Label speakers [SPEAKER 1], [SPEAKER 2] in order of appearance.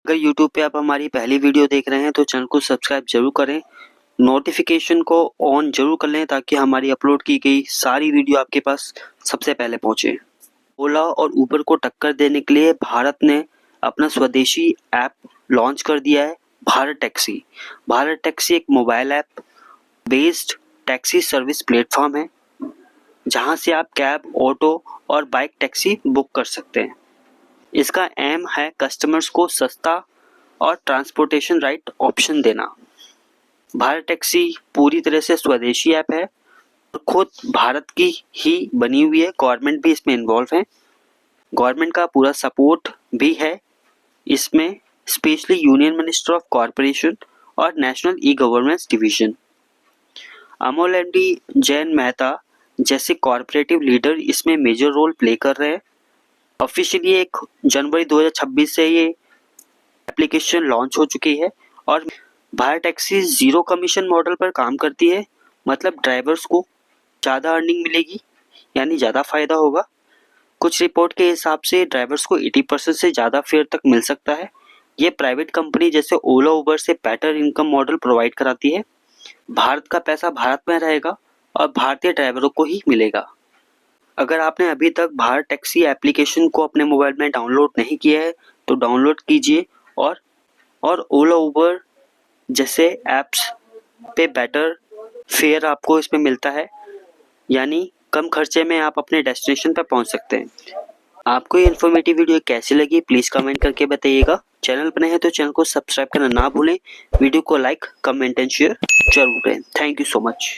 [SPEAKER 1] अगर यूट्यूब पे आप हमारी पहली वीडियो देख रहे हैं तो चैनल को सब्सक्राइब जरूर करें, नोटिफिकेशन को ऑन जरूर कर लें ताकि हमारी अपलोड की गई सारी वीडियो आपके पास सबसे पहले पहुंचे। ओला और उबर को टक्कर देने के लिए भारत ने अपना स्वदेशी ऐप लॉन्च कर दिया है, भारत टैक्सी। भारत टैक्सी एक mobile app based taxi service platform है जहां से आप कैब, ऑटो और बाइक टैक्सी बुक कर सकते हैं। इसका एम है कस्टमर्स को सस्ता और ट्रांसपोर्टेशन राइट ऑप्शन देना। भारत टैक्सी पूरी तरह से स्वदेशी ऐप है और खुद भारत की ही बनी हुई है। गवर्नमेंट भी इसमें इन्वॉल्व है, गवर्नमेंट का पूरा सपोर्ट भी है इसमें, specially union minister of corporation और national e governance division. Amol MD Jain Mehta जैसे कॉरपोरेटिव लीडर इसमें मेजर रोल प्ले कर रहे हैं। ऑफिशियली 1 जनवरी 2026 से ये एप्लीकेशन लॉन्च हो चुकी है और Bharat taxi zero commission model पर काम करती है, मतलब ड्राइवर्स को ज़्यादा अर्निंग मिलेगी, यानी ज़्यादा फायदा होगा। कुछ रिपोर्ट के हिसाब से ड्राइवर्स को 80% से ज़्यादा फेयर तक मिल सकता है। ये प्राइवेट कंपनी जैसे ओला उबर से बेटर इनकम मॉडल प्रोवाइड कराती है। भारत का पैसा भारत में रहेगा और भारतीय ड्राइवरों को ही मिलेगा। अगर आपने अभी तक भारत टैक्सी एप्लीकेशन को अपने मोबाइल में डाउनलोड नहीं किया है तो डाउनलोड कीजिए और ओला उबर जैसे ऐप्स पे बेटर फेयर आपको इसमें मिलता है, यानी कम खर्चे में आप अपने डेस्टिनेशन पर पहुंच सकते हैं। आपको ये इन्फॉर्मेटिव वीडियो कैसी लगी प्लीज़ कमेंट करके बताइएगा। चैनल पर नए हैं तो चैनल को सब्सक्राइब करना ना भूलें। वीडियो को लाइक, कमेंट एंड शेयर जरूर करें। Thank you so much.